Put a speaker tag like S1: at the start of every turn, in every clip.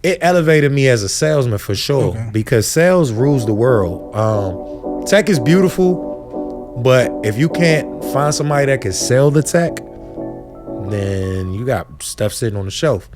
S1: it elevated me as a salesman for sure, because sales rules the world. Tech is beautiful, but if you can't find somebody that can sell the tech, then you got stuff sitting on the shelf.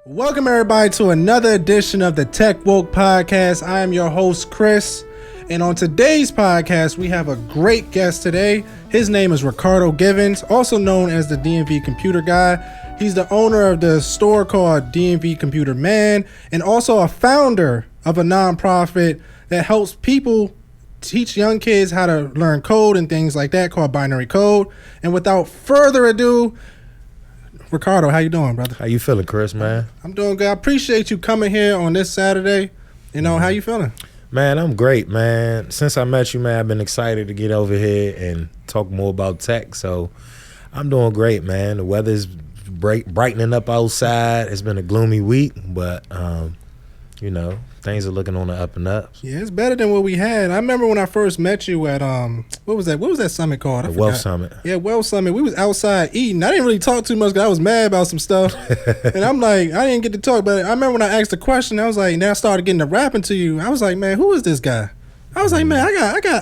S2: Welcome everybody to another edition of the Tech Woke Podcast. I am your host, Chris, and on today's podcast, we have a great guest today. His name is Ricardo Givens, also known as the DMV Computer Guy. He's the owner of the store called DMV Computer Man, and also a founder of a nonprofit that helps people teach young kids how to learn code and things like that, called Binary Code. And without further ado, Ricardo, how you doing, brother?
S1: How you feeling, Chris, man?
S2: I'm doing good. I appreciate you coming here on this Saturday. You know, how you feeling?
S1: Man, I'm great, man. Since I met you, man, I've been excited to get over here and talk more about tech. So I'm doing great, man. The weather's brightening up outside. It's been a gloomy week, but, you know, things are looking on the up and up.
S2: Yeah, it's better than what we had. I remember when I first met you at, what was that summit called?
S1: The Wealth Summit.
S2: Yeah, Wealth Summit. We was outside eating. I didn't really talk too much because I was mad about some stuff. And I'm like, I didn't get to talk, but I remember when I asked the question, I was like, then I started getting to rapping to you. I was like, man, who is this guy? I was like, man,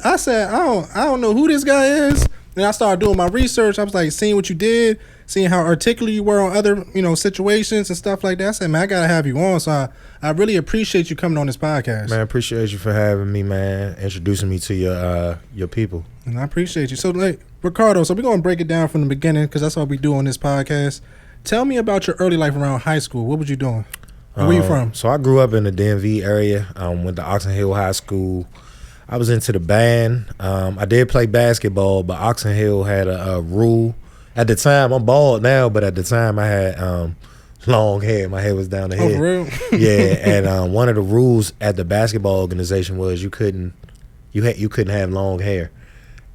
S2: I said, I don't know who this guy is. And I started doing my research. I was like, seeing what you did, seeing how articulate you were on other, situations and stuff like that. I said, man, I got to have you on. So I really appreciate you coming on this podcast.
S1: Man, I appreciate you for having me, man, introducing me to your people.
S2: And I appreciate you. So, Ricardo, we're going to break it down from the beginning because that's what we do on this podcast. Tell me about your early life around high school. What was you doing? Where you from?
S1: So I grew up in the DMV area, went to Oxon Hill High School. I was into the band. I did play basketball, but Oxon Hill had a rule. At the time, I'm bald now, but at the time I had long hair. My hair was down the head.
S2: Oh, for real?
S1: Yeah, and one of the rules at the basketball organization was you couldn't have long hair.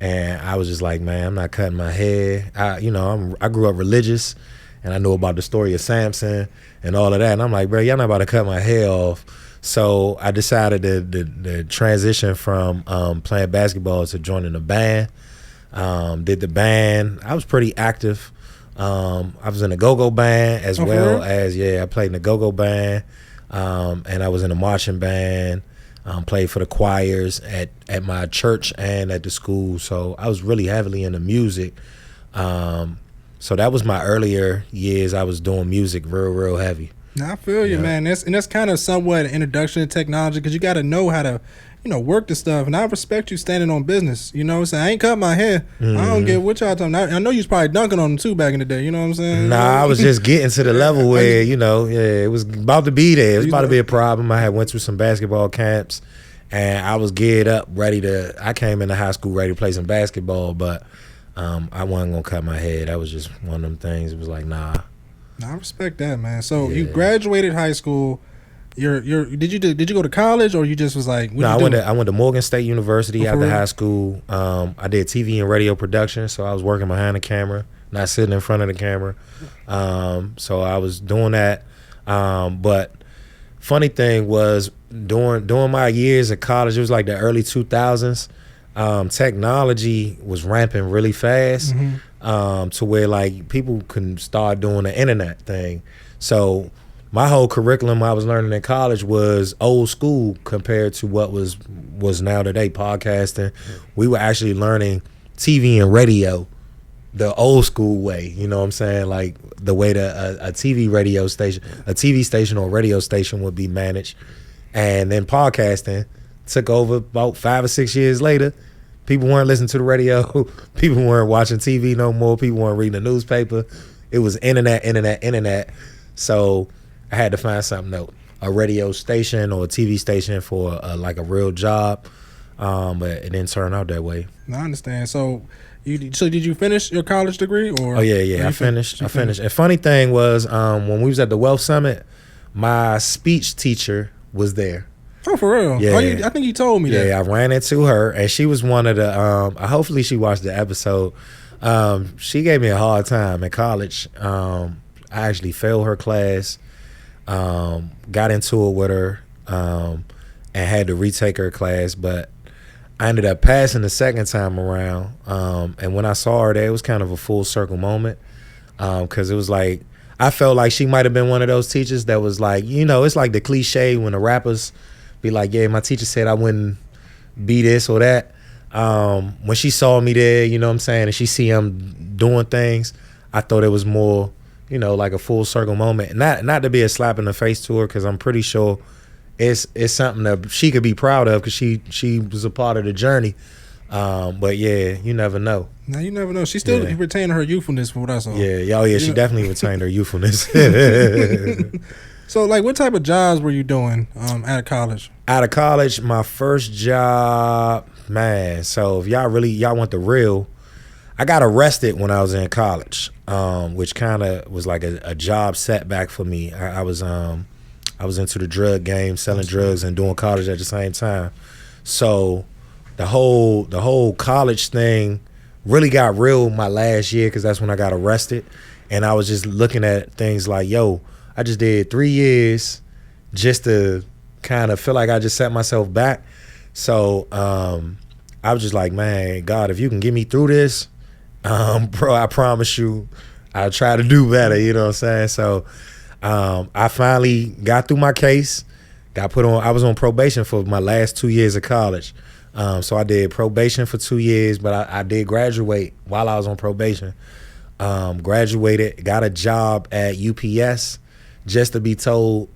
S1: And I was just like, man, I'm not cutting my hair. I grew up religious, and I knew about the story of Samson and all of that. And I'm like, bro, y'all not about to cut my hair off. So I decided to transition from playing basketball to joining the band. Did the band. I was pretty active. I was in a go-go band as well as, I played in the go-go band. And I was in a marching band. Played for the choirs at my church and at the school. So I was really heavily into music. So that was my earlier years. I was doing music real heavy.
S2: I feel you, man. That's kind of somewhat an introduction to technology because you got to know how to, work the stuff. And I respect you standing on business. So I ain't cut my hair. Mm-hmm. I don't get what y'all talking about. I know you was probably dunking on them too back in the day. You know what I'm saying?
S1: Nah, I was just getting to the level where, it was about to be there. It was about to be a problem. I had went through some basketball camps and I was geared up, I came into high school ready to play some basketball, but I wasn't going to cut my hair. That was just one of them things. It was like, nah.
S2: I respect that, man. So you graduated high school. Did you go to college or you just was like?
S1: No, I went to Morgan State University after high school. I did TV and radio production, so I was working behind the camera, not sitting in front of the camera. So I was doing that. But funny thing was during my years at college, it was like the early 2000s. Technology was ramping really fast. Mm-hmm. To where like people can start doing the internet thing. So my whole curriculum I was learning in college was old school compared to what was now today, podcasting. We were actually learning TV and radio the old school way, you know what I'm saying? Like the way that a TV station or radio station would be managed. And then podcasting took over about 5 or 6 years later. People weren't listening to the radio. People weren't watching TV no more. People weren't reading the newspaper. It was internet. So I had to find something else, a radio station or a TV station for like a real job. But it didn't turn out that way.
S2: I understand. So did you finish your college degree? Or?
S1: Oh, yeah. I finished. And funny thing was when we was at the Wealth Summit, my speech teacher was there.
S2: Oh, for real?
S1: Yeah.
S2: I think you told me that.
S1: Yeah, I ran into her, and she was one of the, hopefully she watched the episode. She gave me a hard time in college. I actually failed her class, got into it with her, and had to retake her class, but I ended up passing the second time around. And when I saw her there, it was kind of a full circle moment, because it was like, I felt like she might have been one of those teachers that was like, it's like the cliche when the rappers be like, yeah, my teacher said I wouldn't be this or that. When she saw me there, you know what I'm saying, and she see him doing things, I thought it was more, like a full circle moment. Not to be a slap in the face to her, because I'm pretty sure it's something that she could be proud of, because she was a part of the journey. But yeah, you never know.
S2: Now you never know. She still retained her youthfulness from what I saw.
S1: Yeah, she definitely retained her youthfulness.
S2: So, like, what type of jobs were you doing out of college?
S1: Out of college, my first job, man. So if y'all want the real, I got arrested when I was in college, which kind of was like a job setback for me. I was into the drug game, selling drugs and doing college at the same time. So the whole college thing really got real my last year, because that's when I got arrested. And I was just looking at things like, yo, I just did 3 years just to kind of feel like I just set myself back. So I was just like, man, God, if you can get me through this, bro, I promise you I'll try to do better, you know what I'm saying? So I finally got through my case, got put on, I was on probation for my last 2 years of college. So I did probation for 2 years, but I did graduate while I was on probation. Graduated, got a job at UPS, just to be told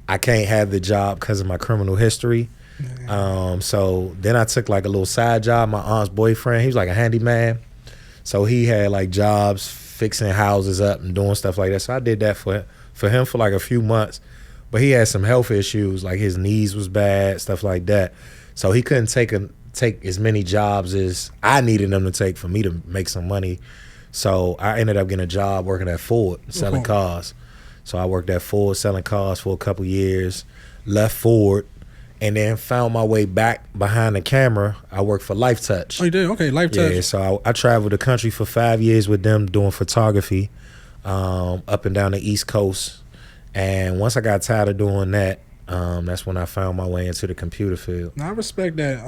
S1: I can't have the job because of my criminal history. So then I took like a little side job. My aunt's boyfriend, he was like a handyman. So he had like jobs fixing houses up and doing stuff like that. So I did that for him for like a few months. But he had some health issues, like his knees was bad, stuff like that. So he couldn't take as many jobs as I needed him to take for me to make some money. So I ended up getting a job working at Ford, selling cars. So I worked at Ford selling cars for a couple years, left Ford, and then found my way back behind the camera. I worked for Life Touch.
S2: Oh, you did? Okay, Life Touch.
S1: Yeah, so I traveled the country for 5 years with them doing photography up and down the East Coast. And once I got tired of doing that, that's when I found my way into the computer field.
S2: Now, I respect that.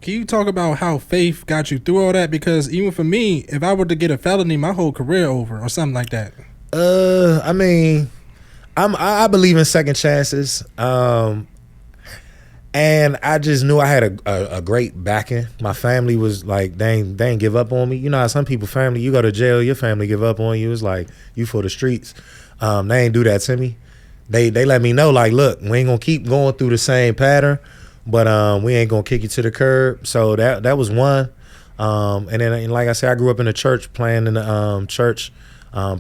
S2: Can you talk about how faith got you through all that? Because even for me, if I were to get a felony, my whole career over or something like that.
S1: I mean, I believe in second chances. And I just knew I had a great backing. My family was like, they ain't give up on me. You know how some people, family, you go to jail, your family give up on you. It's like, you for the streets. They ain't do that to me. They let me know, like, look, we ain't gonna keep going through the same pattern, but we ain't gonna kick you to the curb. So that was one. And then, like I said, I grew up in the church, playing in the church,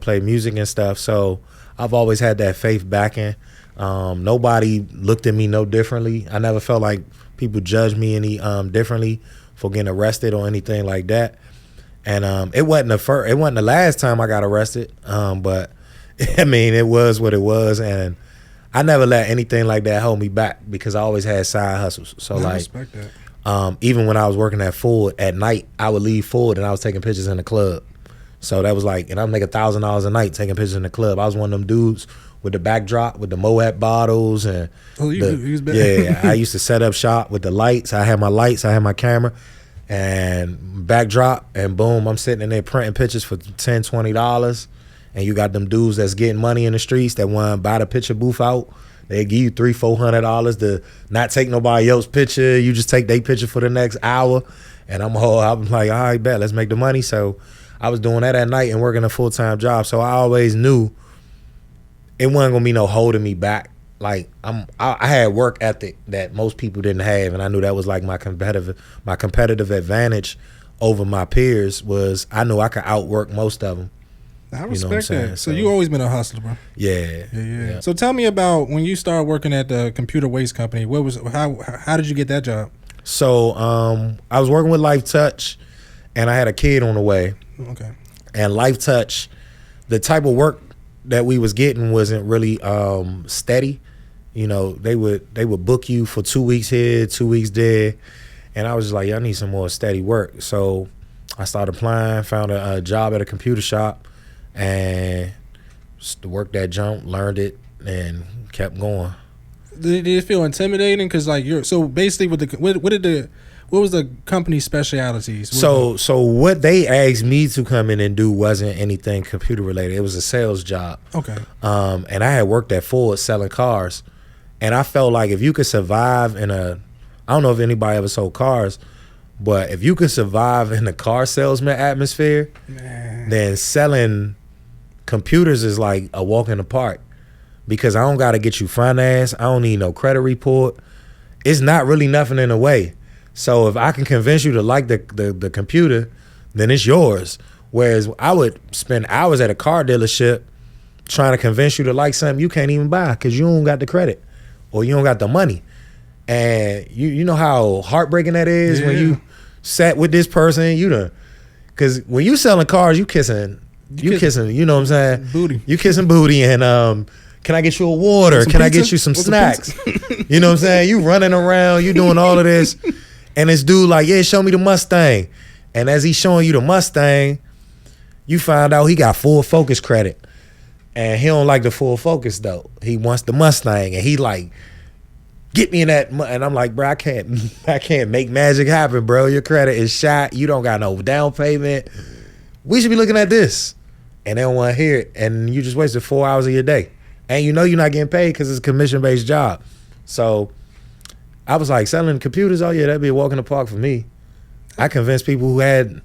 S1: play music and stuff. So I've always had that faith backing. Nobody looked at me no differently. I never felt like people judged me any differently for getting arrested or anything like that. And it wasn't the last time I got arrested. But I mean, it was what it was, and I never let anything like that hold me back because I always had side hustles. So
S2: I respect that.
S1: Even when I was working at Ford at night, I would leave Ford and I was taking pictures in the club. So that was like, and I'd make $1,000 a night taking pictures in the club. I was one of them dudes with the backdrop with the Moet bottles and yeah, I used to set up shop with the lights. I had my lights, I had my camera and backdrop, and boom, I'm sitting in there printing pictures for $10, $20. And you got them dudes that's getting money in the streets that want to buy the picture booth out. They give you $300, $400 to not take nobody else's picture. You just take their picture for the next hour. And I'm like, all right, bet, let's make the money. So I was doing that at night and working a full-time job. So I always knew it wasn't gonna be no holding me back. Like I had work ethic that most people didn't have, and I knew that was like my competitive advantage over my peers was I knew I could outwork most of them.
S2: I respect that. So you always been a hustler, bro.
S1: Yeah.
S2: So tell me about when you started working at the computer waste company. How did you get that job?
S1: So I was working with Life Touch, and I had a kid on the way.
S2: Okay.
S1: And Life Touch, the type of work that we was getting wasn't really steady. You know, they would book you for 2 weeks here, 2 weeks there, and I was just like, I need some more steady work. So I started applying, found a job at a computer shop. And just to work that jump, learned it, and kept going.
S2: Did it feel intimidating? Because like you're so basically what was the company's specialities?
S1: So what they asked me to come in and do wasn't anything computer related. It was a sales job.
S2: Okay.
S1: And I had worked at Ford selling cars, and I felt like if you could survive in I don't know if anybody ever sold cars, but if you could survive in the car salesman atmosphere, then selling computers is like a walk in the park, because I don't got to get you finance. I don't need no credit report. It's not really nothing in a way. So if I can convince you to like the computer, then it's yours. Whereas I would spend hours at a car dealership trying to convince you to like something you can't even buy because you don't got the credit or you don't got the money. And you know how heartbreaking that is when you sat with this person, because when you selling cars, you kissing, you know what I'm saying?
S2: Booty.
S1: You kissing booty and can I get you a water? Can I get you some snacks? You know what I'm saying? You running around, you doing all of this. And this dude like, yeah, show me the Mustang. And as he's showing you the Mustang, you find out he got full focus credit. And he don't like the full focus though. He wants the Mustang. And he like, get me in that. And I'm like, bro, I can't make magic happen, bro. Your credit is shot. You don't got no down payment. We should be looking at this. And they don't want to hear it. And you just wasted 4 hours of your day. And you know you're not getting paid because it's a commission-based job. So I was like, selling computers, oh yeah, that'd be a walk in the park for me. I convinced people who had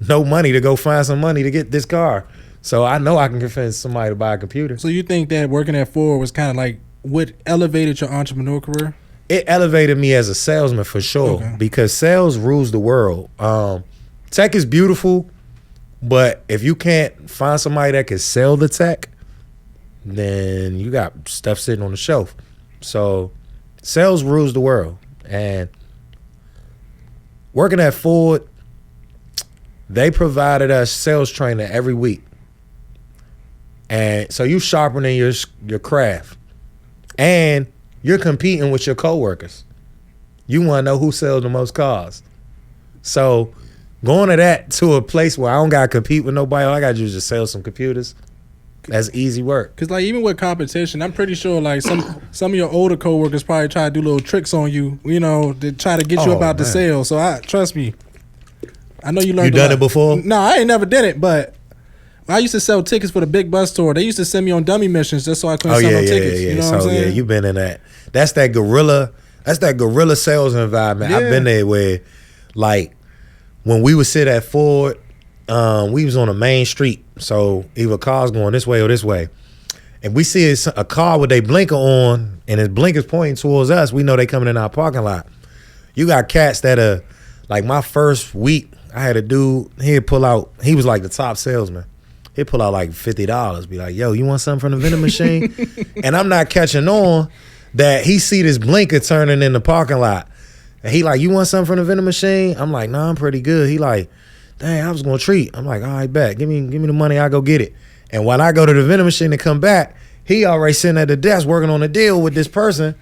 S1: no money to go find some money to get this car. So I know I can convince somebody to buy a computer.
S2: So you think that working at Ford was kind of like what elevated your entrepreneur career?
S1: It elevated me as a salesman for sure, because sales rules the world. Tech is beautiful, but if you can't find somebody that can sell the tech, then you got stuff sitting on the shelf. So sales rules the world. And working at Ford, they provided us sales training every week. And so you sharpening your craft. And you're competing with your coworkers. You want to know who sells the most cars. So going to a place where I don't got to compete with nobody, all I got to do is just sell some computers. That's easy work.
S2: Cause like even with competition, I'm pretty sure like some of your older coworkers probably try to do little tricks on you, you know, to try to get you about the sale. So trust me, I know you learned.
S1: You done it before?
S2: No, I ain't never did it, but I used to sell tickets for the big bus tour. They used to send me on dummy missions just so I couldn't sell no tickets. You know what I'm saying?
S1: Yeah, you've been in that. That's that guerrilla sales environment. Yeah. I've been there where, like, when we would sit at Ford, we was on a main street. So either cars going this way or this way. And we see a car with a blinker on and his blinker's pointing towards us. We know they coming in our parking lot. You got cats that are, like my first week, I had a dude, he'd pull out, he was like the top salesman. He'd pull out like $50, be like, yo, you want something from the vending machine? And I'm not catching on that he see this blinker turning in the parking lot. And he like, you want something from the vending machine? I'm like, nah, I'm pretty good. He like, dang, I was gonna treat. I'm like, all right, bet. Give me the money, I'll go get it. And when I go to the vending machine to come back, he already sitting at the desk working on a deal with this person.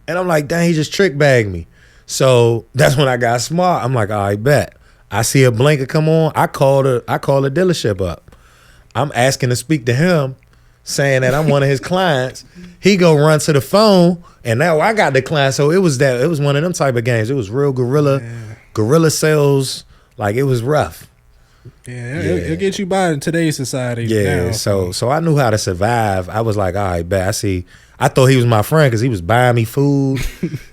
S1: And I'm like, dang, he just trick bagged me. So that's when I got smart. I'm like, all right, bet. I see a blinker come on. I call the dealership up. I'm asking to speak to him, saying that I'm one of his clients. He go run to the phone, and now I got the client. So it was one of them type of games. It was real guerrilla sales. Like, it was rough.
S2: Yeah, it'll get you by in today's society.
S1: Yeah,
S2: now.
S1: So I knew how to survive. I was like, all right, bet. I thought he was my friend because he was buying me food.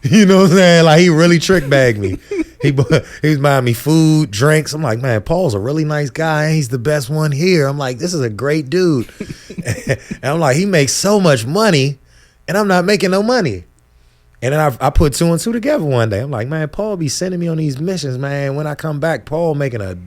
S1: You know what I'm saying? Like, he really trick bagged me. He was buying me food, drinks. I'm like, man, Paul's a really nice guy. He's the best one here. I'm like, this is a great dude. And I'm like, he makes so much money, and I'm not making no money. And then I put two and two together one day. I'm like, man, Paul be sending me on these missions, man. When I come back, Paul making a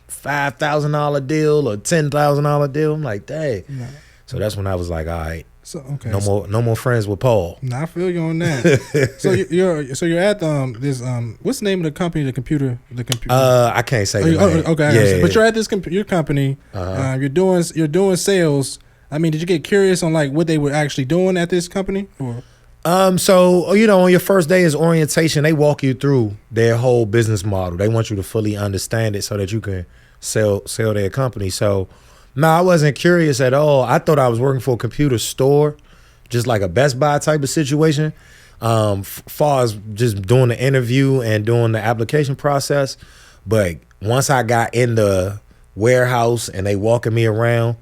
S1: $5,000 deal or $10,000 deal. I'm like, dang. Nah. So that's when I was like, all right.
S2: So okay.
S1: No more friends with Paul.
S2: Nah, I feel you on that. So you're at this what's the name of the company? The computer.
S1: I can't say.
S2: Okay. Yeah. But you're at this your company. You're doing sales. I mean, did you get curious on like what they were actually doing at this company? Or?
S1: So, you know, on your first day is orientation. They walk you through their whole business model. They want you to fully understand it so that you can sell their company. So, no, I wasn't curious at all. I thought I was working for a computer store, just like a Best Buy type of situation. Far as just doing the interview and doing the application process. But once I got in the warehouse and they walking me around,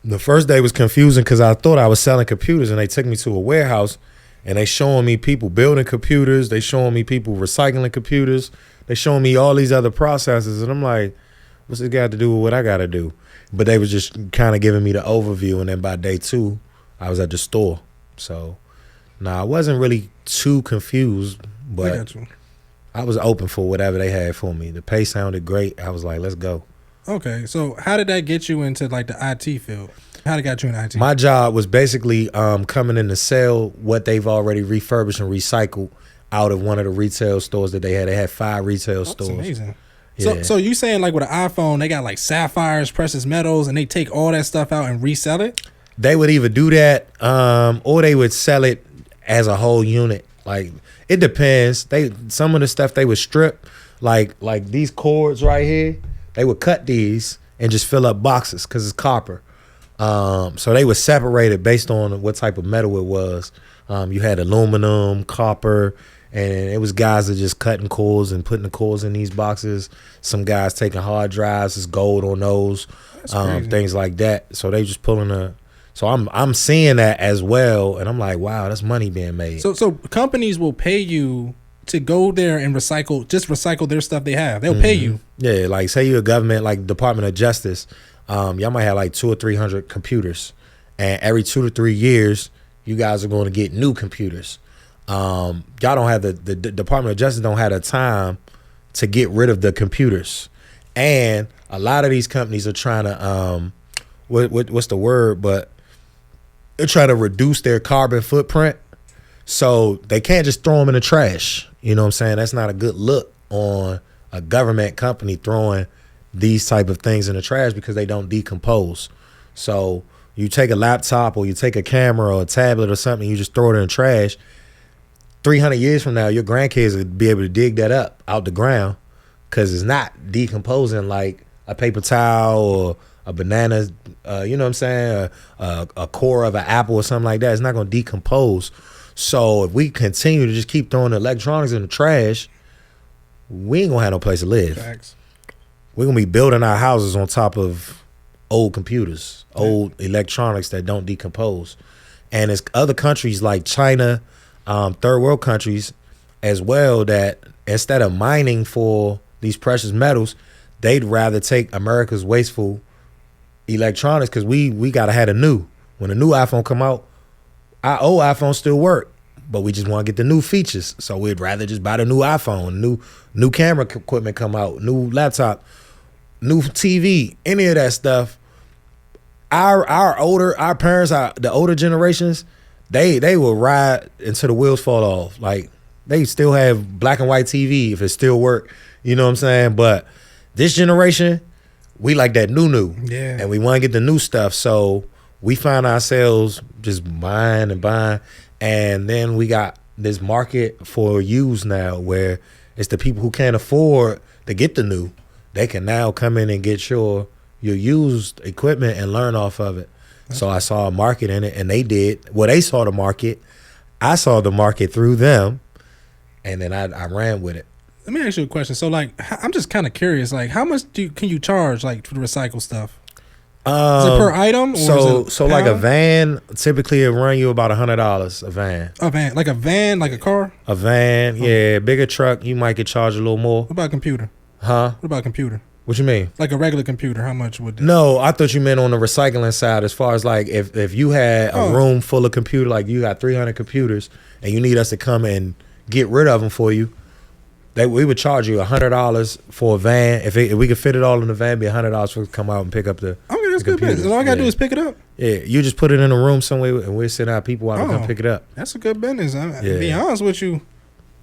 S1: the first day was confusing because I thought I was selling computers, and they took me to a warehouse and they showing me people building computers. They showing me people recycling computers. They showing me all these other processes. And I'm like, what's this got to do with what I got to do? But they was just kind of giving me the overview. And then by day 2, I was at the store. So, I wasn't really too confused, but I was open for whatever they had for me. The pay sounded great. I was like, let's go.
S2: Okay, so how did that get you into like the IT field? How did it get you in IT?
S1: My job was basically coming in to sell what they've already refurbished and recycled out of one of the retail stores that they had. They had 5 retail stores.
S2: That's amazing.
S1: Yeah.
S2: So you saying like with an iPhone, they got like sapphires, precious metals, and they take all that stuff out and resell it?
S1: They would either do that or they would sell it as a whole unit. Like, it depends. Some of the stuff they would strip, like these cords right here. They would cut these and just fill up boxes because it's copper. So they would separate it based on what type of metal it was. You had aluminum, copper, and it was guys that just cutting cords and putting the cords in these boxes. Some guys taking hard drives, it's gold on those, things like that. So they just pulling So I'm seeing that as well, and I'm like, wow, that's money being made.
S2: So companies will pay you to go there and recycle their stuff they have. They'll pay you.
S1: Yeah, like say you're a government, like Department of Justice, y'all might have like 200 or 300 computers, and every 2 to 3 years, you guys are going to get new computers. Y'all don't have the Department of Justice don't have the time to get rid of the computers, and a lot of these companies are trying to what's the word? But they're trying to reduce their carbon footprint. So they can't just throw them in the trash. You know what I'm saying? That's not a good look on a government company throwing these type of things in the trash because they don't decompose. So you take a laptop or you take a camera or a tablet or something, you just throw it in the trash. 300 years from now, your grandkids will be able to dig that up out the ground because it's not decomposing like a paper towel or a banana, you know what I'm saying? A core of an apple or something like that. It's not going to decompose. So if we continue to just keep throwing electronics in the trash, we ain't gonna have no place to live.
S2: Facts.
S1: We're gonna be building our houses on top of old computers, old electronics that don't decompose. And it's other countries like China, third world countries as well, that instead of mining for these precious metals, they'd rather take America's wasteful electronics because we gotta have a new. When a new iPhone come out, our old iPhones still work, but we just want to get the new features. So we'd rather just buy the new iPhone, new camera equipment come out, new laptop, new TV, any of that stuff. Our parents, the older generations, they will ride until the wheels fall off. Like they still have black and white TV if it still work. You know what I'm saying? But this generation, we like that new.
S2: Yeah.
S1: And we want to get the new stuff. So we find ourselves just buying, and then we got this market for used now where it's the people who can't afford to get the new. They can now come in and get your used equipment and learn off of it. So I saw a market in it, and they did. Well, they saw the market. I saw the market through them, and then I ran with it.
S2: Let me ask you a question. So, like, I'm just kind of curious. Like, how much can you charge, like, to recycle stuff? Is it per item? Or
S1: so like a van, typically it run you about $100 a van.
S2: Like a van, like a car?
S1: A van, yeah. Bigger truck, you might get charged a little more.
S2: What about computer?
S1: Huh?
S2: What about computer?
S1: What you mean?
S2: Like a regular computer, how much would that?
S1: No, I thought you meant on the recycling side as far as like if you had a room full of computer, like you got 300 computers and you need us to come and get rid of them for you, we would charge you $100 for a van. If we could fit it all in the van, it'd be $100 for us to come out and pick up the
S2: Okay, that's good business. All I gotta do is pick it up.
S1: Yeah, you just put it in a room somewhere and we'll send our people out and come pick it up.
S2: That's a good business. To be honest with you,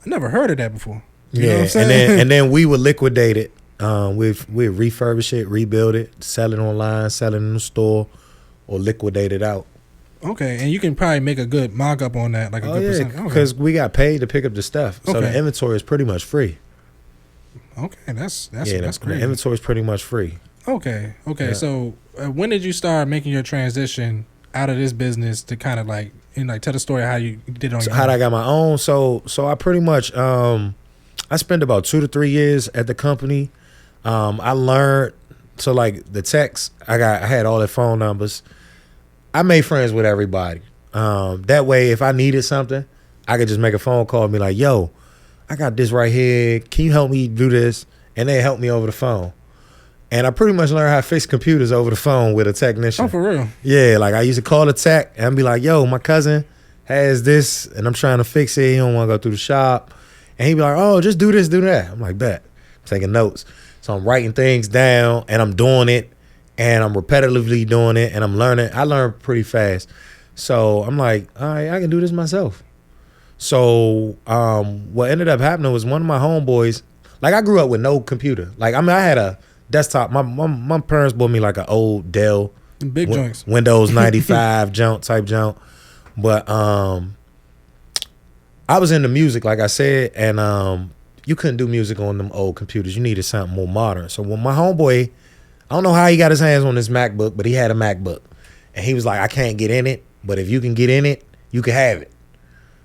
S2: I never heard of that before. You know what I'm
S1: and
S2: saying?
S1: then we would liquidate it. We'd refurbish it, rebuild it, sell it online, sell it in the store, or liquidate it out.
S2: Okay, and you can probably make a good mock-up on that, like a good percent.
S1: Because we got paid to pick up the stuff, so the inventory is pretty much free.
S2: Okay, that's
S1: great.
S2: great.
S1: The inventory is pretty much free.
S2: Okay.
S1: Yeah.
S2: So when did you start making your transition out of this business to kind of like tell the story how you did on
S1: So
S2: your
S1: how
S2: own?
S1: I got my own. So I pretty much I spent about 2 to 3 years at the company. I learned, so like the techs, I had all their phone numbers. I made friends with everybody. That way, if I needed something, I could just make a phone call and be like, "Yo, I got this right here. Can you help me do this?" And they help me over the phone. And I pretty much learned how to fix computers over the phone with a technician.
S2: Oh, for real?
S1: Yeah, like I used to call the tech and be like, "Yo, my cousin has this, and I'm trying to fix it. He don't want to go through the shop." And he'd be like, "Oh, just do this, do that." I'm like, "Bet." I'm taking notes. So I'm writing things down, and I'm doing it, and I'm repetitively doing it, and I'm learning. I learn pretty fast. So I'm like, all right, I can do this myself. So what ended up happening was one of my homeboys, like I grew up with no computer. Like, I mean, I had a desktop. My parents bought me like an old Dell.
S2: Big joints.
S1: Windows 95 type junk. But I was into music, like I said, and you couldn't do music on them old computers. You needed something more modern. So when my homeboy, I don't know how he got his hands on this MacBook, but he had a MacBook. And he was like, I can't get in it, but if you can get in it, you can have it.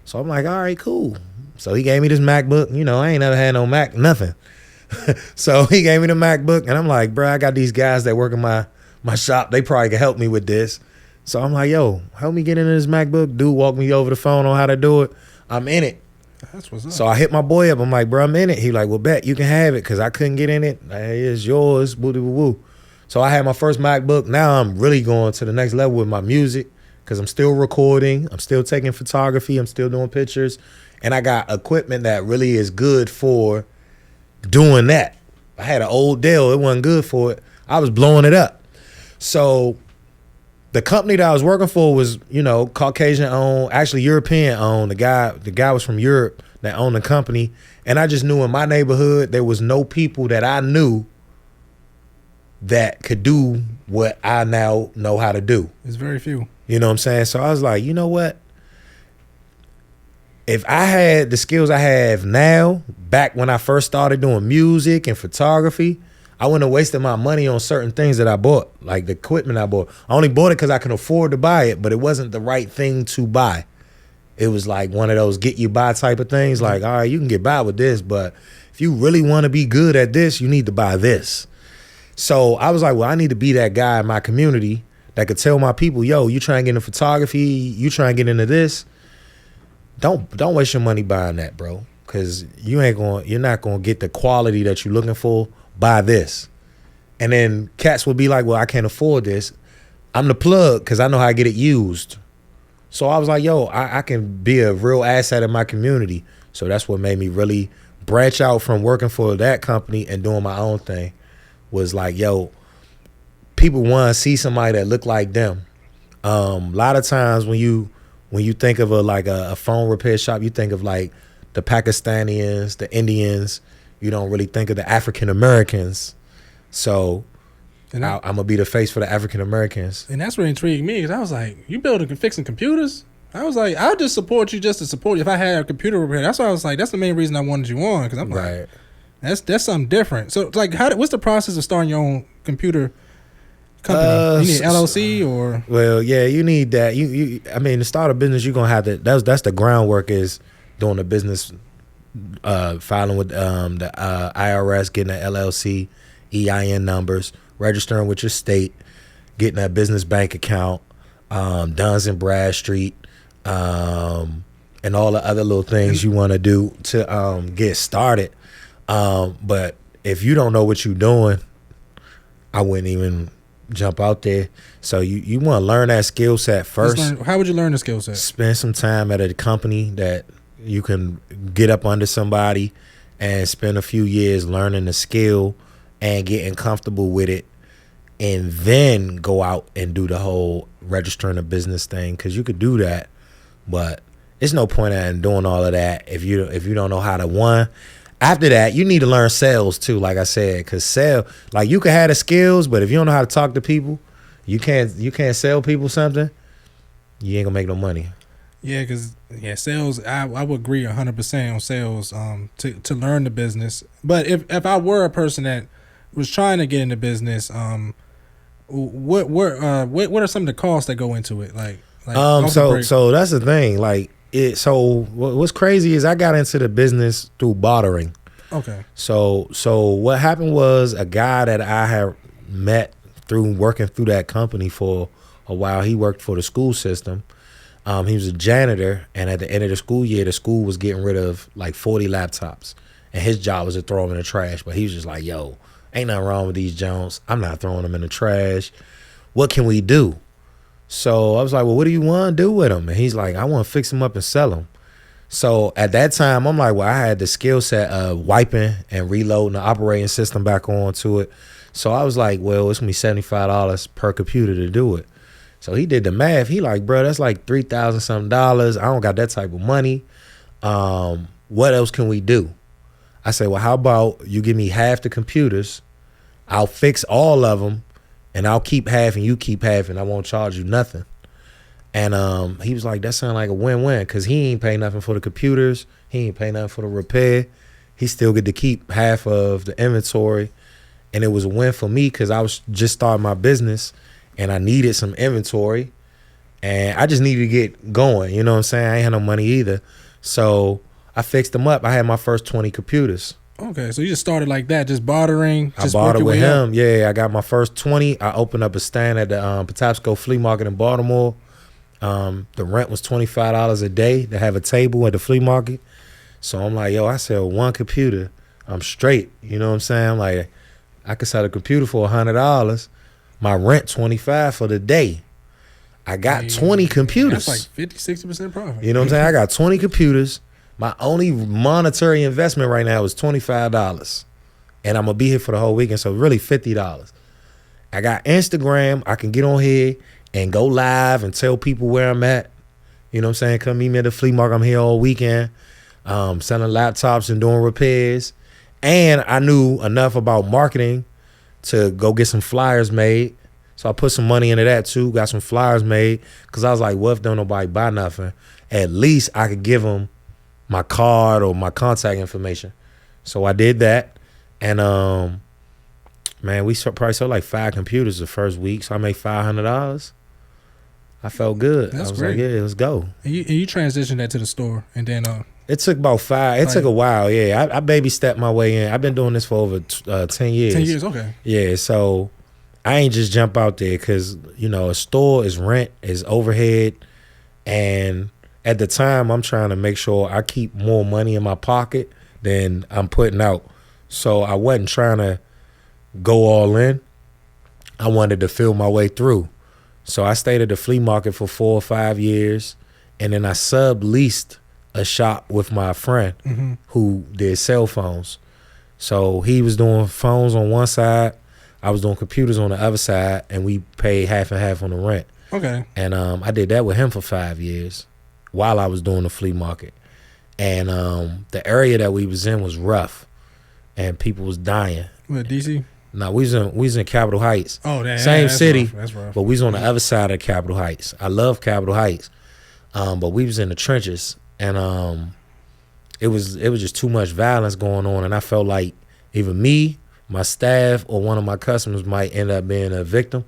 S1: So I'm like, all right, cool. So he gave me this MacBook. You know, I ain't never had no Mac, nothing. So he gave me the MacBook, and I'm like, bro, I got these guys that work in my shop. They probably can help me with this. So I'm like, yo, help me get into this MacBook. Dude walk me over the phone on how to do it. I'm in it.
S2: That's what's up.
S1: So I hit my boy up. I'm like, bro, I'm in it. He like, well, bet you can have it because I couldn't get in it. Hey, it's yours. Woo woo woo. So I had my first MacBook. Now I'm really going to the next level with my music because I'm still recording. I'm still taking photography. I'm still doing pictures. And I got equipment that really is good for doing that. I had an old Dell. It wasn't good for it. I was blowing it up. So the company that I was working for was, you know, Caucasian owned, actually European owned. The guy was from Europe that owned the company. And I just knew in my neighborhood there was no people that I knew that could do what I now know how to do.
S2: It's very few.
S1: You know what I'm saying? So I was like, you know what? If I had the skills I have now, back when I first started doing music and photography, I wouldn't have wasted my money on certain things that I bought, like the equipment I bought. I only bought it because I could afford to buy it, but it wasn't the right thing to buy. It was like one of those get you by type of things. Like, all right, you can get by with this, but if you really want to be good at this, you need to buy this. So I was like, well, I need to be that guy in my community that could tell my people, yo, you trying to get into photography, you trying to get into this. Don't waste your money buying that, bro. Cause you're not gonna get the quality that you're looking for. Buy this. And then cats would be like, well, I can't afford this. I'm the plug because I know how to get it used. So I was like, yo, I can be a real asset in my community. So that's what made me really branch out from working for that company and doing my own thing. Was like, yo, people want to see somebody that look like them. A lot of times when you think of a phone repair shop, you think of like the Pakistanians, the Indians. You don't really think of the African Americans. So I'm gonna be the face for the African Americans.
S2: And that's what intrigued me because I was like, you building and fixing computers? I was like, I'll just support you just to support you. If I had a computer repair, that's why I was like, that's the main reason I wanted you on because I'm like, that's something different. So like, what's the process of starting your own computer company? You need an LLC or?
S1: Well, yeah, you need that. I mean, to start a business, you're gonna have to. That's the groundwork is doing the business, filing with the IRS, getting an LLC, EIN numbers, registering with your state, getting a business bank account, Duns and Bradstreet, and all the other little things you want to do to get started. But if you don't know what you're doing, I wouldn't even jump out there. So you want to learn that skill set first.
S2: How would you learn the skill set?
S1: Spend some time at a company that you can get up under somebody and spend a few years learning the skill and getting comfortable with it, and then go out and do the whole registering a business thing, because you could do that, but it's no point in doing all of that if you don't know how to. One, after that, you need to learn sales too, like I said, because like you can have the skills, but if you don't know how to talk to people, you can't sell people something, you ain't gonna make no money.
S2: Yeah, because sales, I would agree 100% on sales to learn the business. But if I were a person that was trying to get into business, what are some of the costs that go into it? Like
S1: so that's the thing. Like what's crazy is I got into the business through bartering.
S2: Okay.
S1: So what happened was a guy that I had met through working through that company for a while. He worked for the school system. He was a janitor, and at the end of the school year, the school was getting rid of like 40 laptops, and his job was to throw them in the trash. But he was just like, "Yo, ain't nothing wrong with these Jones. I'm not throwing them in the trash. What can we do?" So I was like, "Well, what do you want to do with them?" And he's like, "I want to fix them up and sell them." So at that time, I'm like, well, I had the skill set of wiping and reloading the operating system back onto it. So I was like, well, it's gonna be $75 per computer to do it. So he did the math. He like, bro, that's like $3,000 something. I don't got that type of money. What else can we do? I said, well, how about you give me half the computers? I'll fix all of them, and I'll keep half, and you keep half, and I won't charge you nothing. And he was like, that sounded like a win-win, because he ain't pay nothing for the computers. He ain't pay nothing for the repair. He still get to keep half of the inventory. And it was a win for me because I was just starting my business and I needed some inventory. And I just needed to get going. You know what I'm saying? I ain't had no money either. So I fixed them up. I had my first 20 computers.
S2: Okay, so you just started like that, just bartering.
S1: I bartered with him. Yeah, I got my first 20. I opened up a stand at the Patapsco Flea Market in Baltimore. The rent was $25 a day to have a table at the flea market. So I'm like, yo, I sell one computer, I'm straight. You know what I'm saying? I'm like, I could sell a computer for $100. My rent $25 for the day. I got 20 computers.
S2: That's like 50-60% profit.
S1: You know what I'm saying? I got 20 computers. My only monetary investment right now is $25. And I'm going to be here for the whole weekend, so really $50. I got Instagram. I can get on here and go live and tell people where I'm at. You know what I'm saying? Come meet me at the flea market. I'm here all weekend, selling laptops and doing repairs. And I knew enough about marketing to go get some flyers made. So I put some money into that too, got some flyers made, because I was like, what if don't nobody buy nothing? At least I could give them my card or my contact information. So I did that. And man, we probably sold like 5 computers the first week. So I made $500. I felt good.
S2: That's
S1: I was
S2: great.
S1: like, yeah, let's go.
S2: And you transitioned that to the store, and then
S1: it took about 5. It took a while. Yeah, I baby stepped my way in. I've been doing this for over 10 years.
S2: 10 years, okay.
S1: Yeah, so I ain't just jump out there because, you know, a store is rent, is overhead. And at the time, I'm trying to make sure I keep more money in my pocket than I'm putting out. So I wasn't trying to go all in. I wanted to feel my way through. So I stayed at the flea market for 4 or 5 years. And then I subleased a shop with my friend who did cell phones. So he was doing phones on one side. I was doing computers on the other side, and we paid half and half on the rent.
S2: Okay.
S1: And I did that with him for 5 years while I was doing the flea market. And the area that we was in was rough, and people was dying.
S2: What, DC?
S1: No, we was in Capitol Heights.
S2: Oh, that's
S1: city,
S2: rough. That's rough.
S1: but we was on the other side of Capitol Heights. I love Capitol Heights, but we was in the trenches, and it was just too much violence going on, and I felt like either me, my staff, or one of my customers might end up being a victim.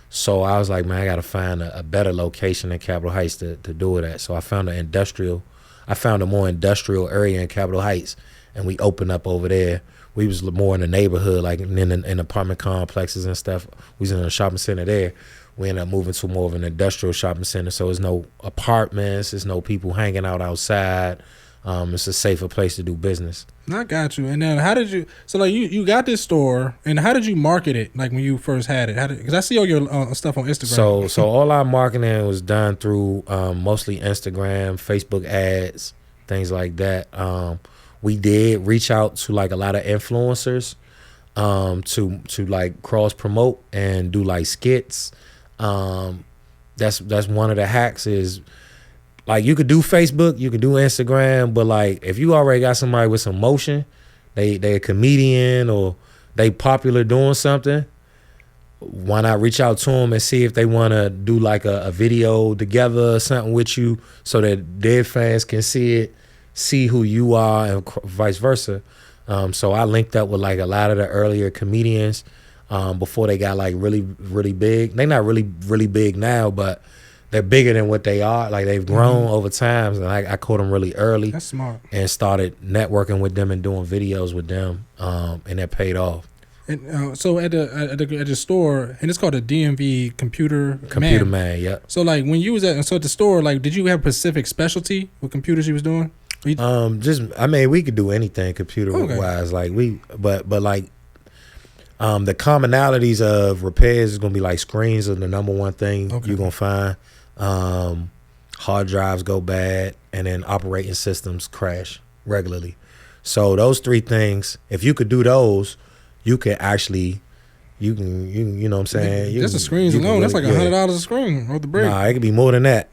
S1: So I was like, man, I got to find a better location in Capitol Heights to do it at. So I found a more industrial area in Capitol Heights, and we opened up over there. We was more in the neighborhood, like in apartment complexes and stuff. We was in a shopping center there. We ended up moving to more of an industrial shopping center. So there's no apartments. There's no people hanging out outside. It's a safer place to do business.
S2: I got you. And then how did you, so like you got this store, and how did you market it, like when you first had it? Because I see all your stuff on Instagram.
S1: So all our marketing was done through mostly Instagram, Facebook ads, things like that. We did reach out to like a lot of influencers to like cross promote and do like skits. That's one of the hacks is, like, you could do Facebook, you could do Instagram, but like if you already got somebody with some motion, they a comedian or they popular doing something, why not reach out to them and see if they want to do like a video together or something with you, so that their fans can see who you are, and vice versa. So I linked up with like a lot of the earlier comedians. before they got like really, really big. They're not really, really big now, but they're bigger than what they are. Like they've grown over time. And I caught them really early.
S2: That's smart.
S1: And started networking with them and doing videos with them. And that paid off.
S2: And so at the store, and it's called a DMV Computer
S1: Man, yeah.
S2: So like when you was at the store, like did you have a specific specialty with computers you was doing?
S1: We could do anything computer wise. Like but like the commonalities of repairs is gonna be like screens are the number one thing you're gonna find. Hard drives go bad, and then operating systems crash regularly. So those three things, if you could do those, you could actually, you know what I'm saying?
S2: Just the screens alone, that's like $100 a screen off the break.
S1: Nah, it could be more than that.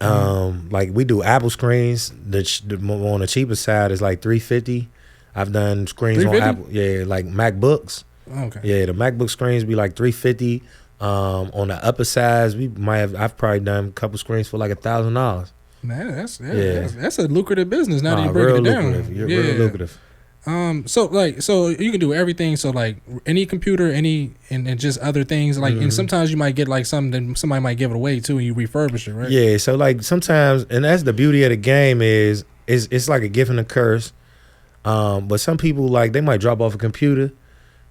S1: Like we do Apple screens. On the cheaper side is like $350. I've done screens on Apple. Yeah, like MacBooks.
S2: Okay.
S1: Yeah, the MacBook screens be like $350. On the upper size, I've probably done a couple screens for like $1,000.
S2: Man, that's a lucrative business. Now that you break it down,
S1: real lucrative.
S2: So you can do everything. So like any computer, and just other things. Like and sometimes you might get like something that somebody might give it away too, and you refurbish it, right?
S1: Yeah. So like sometimes, and that's the beauty of the game is it's like a gift and a curse. But some people like they might drop off a computer,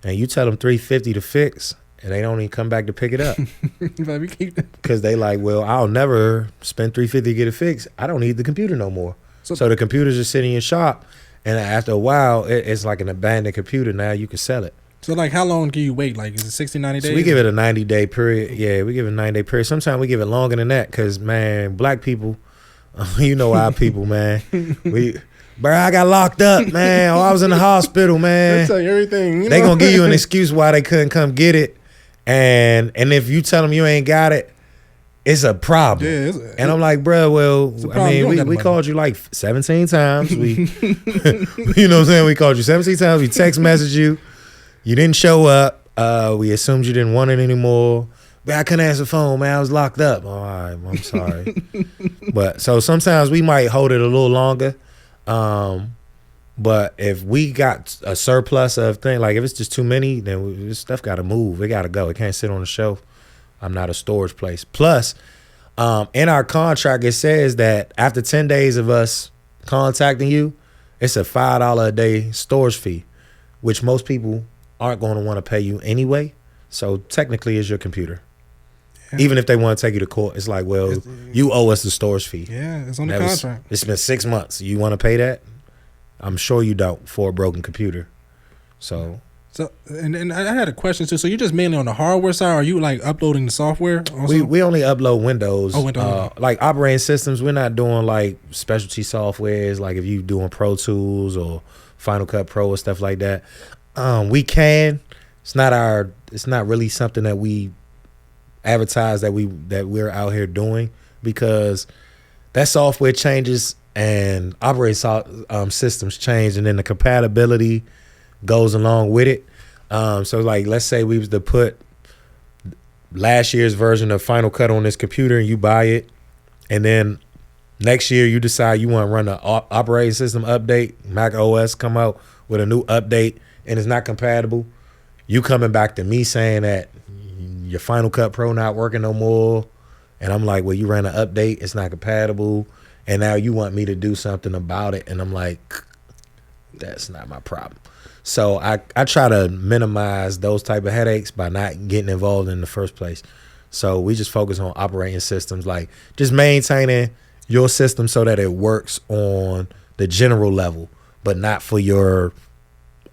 S1: and you tell them $350 to fix, and they don't even come back to pick it up because they like, well, I'll never spend $350 to get it fixed. I don't need the computer no more. So the computer's just sitting in your shop. And after a while, it's like an abandoned computer. Now you can sell it. So
S2: like how long can you wait? Like is it 60, 90 days?
S1: So we give it a 90-day period. Yeah, we give it a 90-day period. Sometimes we give it longer than that because, man, black people, you know our people, man. Bro, I got locked up, man. I was in the hospital, man.
S2: They tell you everything.
S1: They going to give you an excuse why they couldn't come get it. And if you tell them you ain't got it, it's a problem. Yeah, and I'm like, bro, well, I mean, we called you like 17 times. We, you know what I'm saying? We called you 17 times. We text messaged you. You didn't show up. We assumed you didn't want it anymore. But I couldn't answer the phone, man. I was locked up. All right, I'm sorry. But so sometimes we might hold it a little longer. But if we got a surplus of things, like if it's just too many, then this stuff got to move. It got to go. It can't sit on the shelf. I'm not a storage place. Plus, in our contract, it says that after 10 days of us contacting you, it's a $5 a day storage fee, which most people aren't going to want to pay you anyway. So technically, it's your computer. Yeah. Even if they want to take you to court, it's like, well, you owe us the storage fee.
S2: Yeah, it's on the contract.
S1: It's been 6 months. You want to pay that? I'm sure you don't for a broken computer. So and I
S2: had a question too. So you're just mainly on the hardware side, or are you like uploading the software also?
S1: We only upload Windows.
S2: Oh, Windows.
S1: Like operating systems, we're not doing like specialty softwares. Like if you doing Pro Tools or Final Cut Pro or stuff like that, we can. It's not really something that we advertise that we're out here doing because that software changes and operating systems change, and then the compatibility goes along with it. So like let's say we was to put last year's version of Final Cut on this computer and you buy it, and then next year you decide you want to run an operating system update, Mac OS come out with a new update and it's not compatible, you coming back to me saying that your Final Cut Pro not working no more, and I'm like, well, you ran an update, it's not compatible, and now you want me to do something about it, and I'm like, that's not my problem. So I try to minimize those type of headaches by not getting involved in the first place. So we just focus on operating systems, like just maintaining your system so that it works on the general level, but not for your,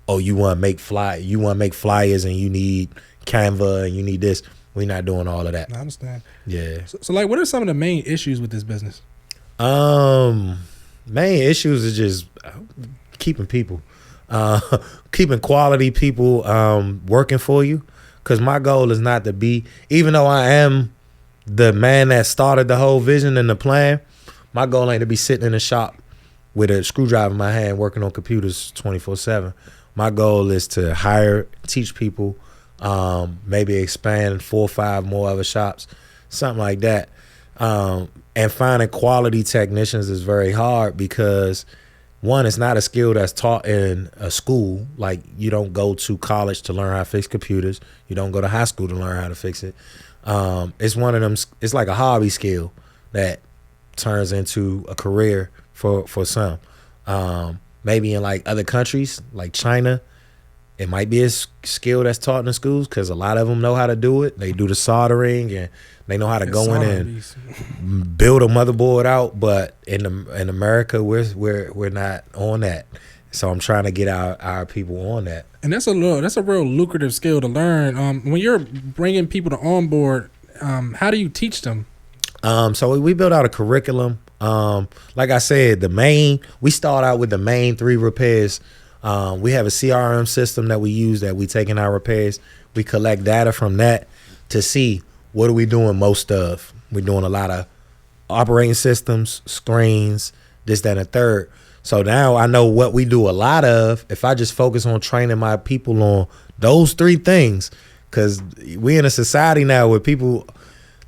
S1: you want to make flyers and you need Canva and you need this. We're not doing all of that.
S2: I understand.
S1: Yeah.
S2: So like, what are some of the main issues with this business?
S1: Main issues is just keeping people. Keeping quality people working for you, because my goal is not to be, even though I am the man that started the whole vision and the plan, my goal ain't to be sitting in the shop with a screwdriver in my hand working on computers 24/7. My goal is to teach people, maybe expand 4 or 5 more other shops, something like that. And finding quality technicians is very hard because one, it's not a skill that's taught in a school. Like, you don't go to college to learn how to fix computers. You don't go to high school to learn how to fix it. It's one of them. It's like a hobby skill that turns into a career for some. Maybe in like other countries, like China, it might be a skill that's taught in the schools because a lot of them know how to do it. They do the soldering and they know how to go in and build a motherboard out. But in America, we're not on that. So I'm trying to get our people on that.
S2: And that's a real lucrative skill to learn. When you're bringing people to onboard, how do you teach them?
S1: So we built out a curriculum. Like I said, we start out with the main 3 repairs. We have a CRM system that we use that we take in our repairs. We collect data from that to see what are we doing most of. We're doing a lot of operating systems, screens, this, that, and the third. So now I know what we do a lot of. If I just focus on training my people on those 3 things, because we in a society now where people,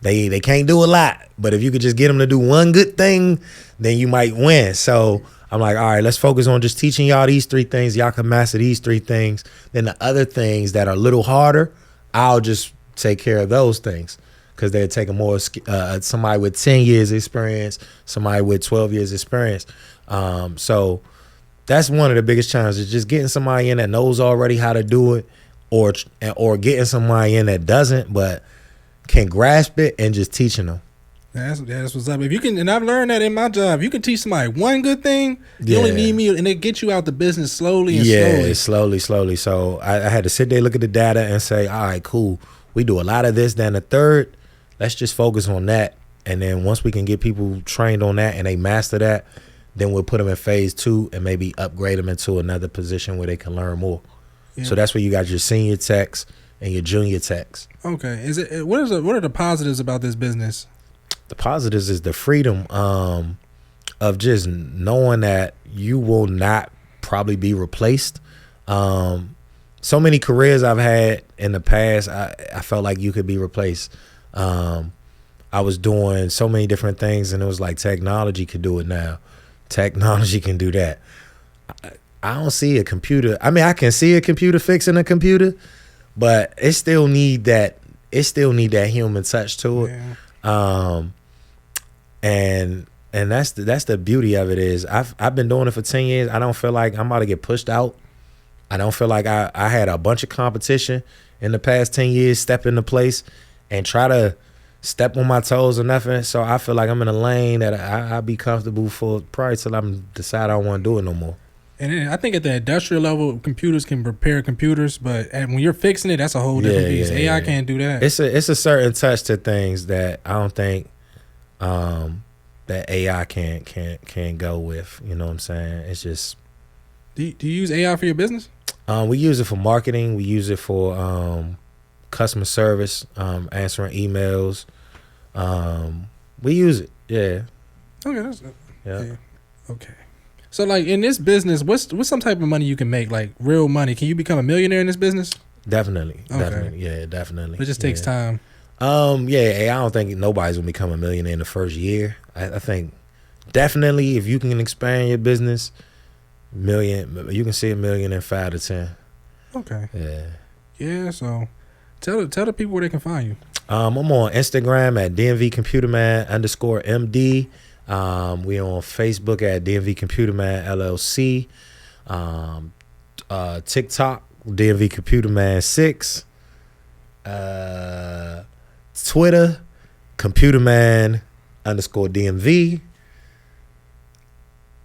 S1: they can't do a lot. But if you could just get them to do one good thing, then you might win. So I'm like, all right, let's focus on just teaching y'all these 3 things. Y'all can master these 3 things. Then the other things that are a little harder, I'll just take care of those things because they'll take a more somebody with 10 years experience, somebody with 12 years experience. So that's one of the biggest challenges, just getting somebody in that knows already how to do it, or getting somebody in that doesn't but can grasp it and just teaching them.
S2: That's what's up. If you can, and I've learned that in my job, if you can teach somebody one good thing, you only need me, and they get you out the business slowly and
S1: slowly. So I had to sit there, look at the data, and say, all right, cool. We do a lot of this, then the third. Let's just focus on that, and then once we can get people trained on that and they master that, then we'll put them in phase 2 and maybe upgrade them into another position where they can learn more. Yeah. So that's where you got your senior techs and your junior techs.
S2: Okay. What are the positives about this business?
S1: The positives is the freedom of just knowing that you will not probably be replaced. So many careers I've had in the past, I felt like you could be replaced. I was doing so many different things, and it was like technology could do it now. Technology can do that. I don't see a computer. I mean, I can see a computer fixing a computer, but it still need that. It still need that human touch to it. Yeah. And that's the beauty of it is I've been doing it for 10 years. I don't feel like I'm about to get pushed out. I don't feel like I had a bunch of competition in the past 10 years step into place and try to step on my toes or nothing. So I feel like I'm in a lane that I'll be comfortable for probably till I'm decide I don't want to do it no more.
S2: And then I think at the industrial level, computers can repair computers, but when you're fixing it, that's a whole different beast. AI can't do that.
S1: It's a certain touch to things that I don't think that AI can go with. You know what I'm saying? It's just.
S2: Do you use AI for your business?
S1: We use it for marketing. We use it for customer service, answering emails. We use it. Yeah.
S2: Okay. That's good. Yeah. Okay. So, like, in this business, what's some type of money you can make, like real money? Can you become a millionaire in this business?
S1: Definitely. Yeah, definitely.
S2: It just takes time.
S1: I don't think nobody's gonna become a millionaire in the first year. I think definitely if you can expand your business, you can see $1 million in 5 to 10. Okay. Yeah. Yeah.
S2: So, tell the people where they can find you.
S1: I'm on Instagram at DMV_MD. We on Facebook at DMV Computerman LLC. TikTok DMV Computerman 6. Twitter Computerman_DMV.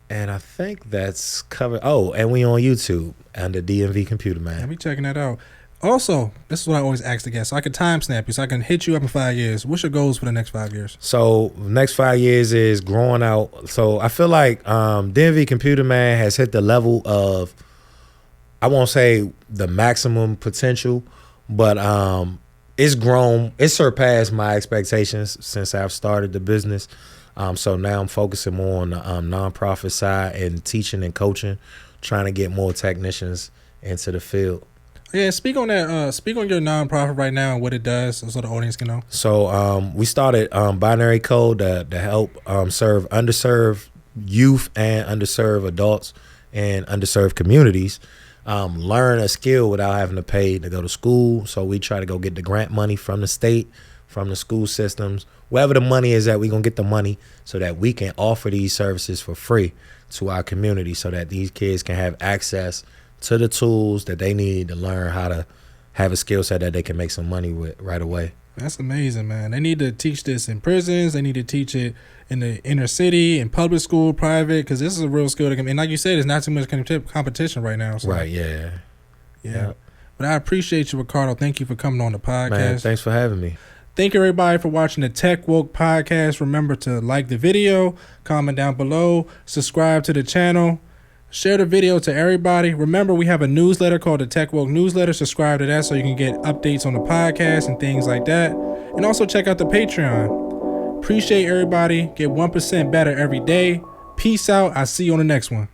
S1: And I think that's covered. Oh, and we on YouTube under DMV Computerman.
S2: Yeah, be checking that out. Also, this is what I always ask the guests. So I can time snap you, so I can hit you up in 5 years. What's your goals for the next 5 years?
S1: So next 5 years is growing out. So I feel like DMV Computerman has hit the level of, I won't say the maximum potential, but it's grown. It surpassed my expectations since I've started the business. So now I'm focusing more on the nonprofit side and teaching and coaching, trying to get more technicians into the field.
S2: Yeah, speak on that. Speak on your nonprofit right now and what it does, so the audience can know.
S1: So we started Binary Code to help serve underserved youth and underserved adults and underserved communities learn a skill without having to pay to go to school. So we try to go get the grant money from the state, from the school systems, wherever the money is at, we're going to get the money so that we can offer these services for free to our community so that these kids can have access to the tools that they need to learn how to have a skill set that they can make some money with right away.
S2: That's amazing, man. They need to teach this in prisons. They need to teach it in the inner city, in public school, private, because this is a real skill. And like you said, there's not too much competition right now. So.
S1: Right, yeah.
S2: But I appreciate you, Ricardo. Thank you for coming on the podcast.
S1: Man, thanks for having me.
S2: Thank you, everybody, for watching the Tech Woke podcast. Remember to like the video, comment down below, subscribe to the channel, share the video to everybody. Remember, we have a newsletter called the Tech Woke Newsletter. Subscribe to that so you can get updates on the podcast and things like that. And also check out the Patreon. Appreciate everybody. Get 1% better every day. Peace out. I'll see you on the next one.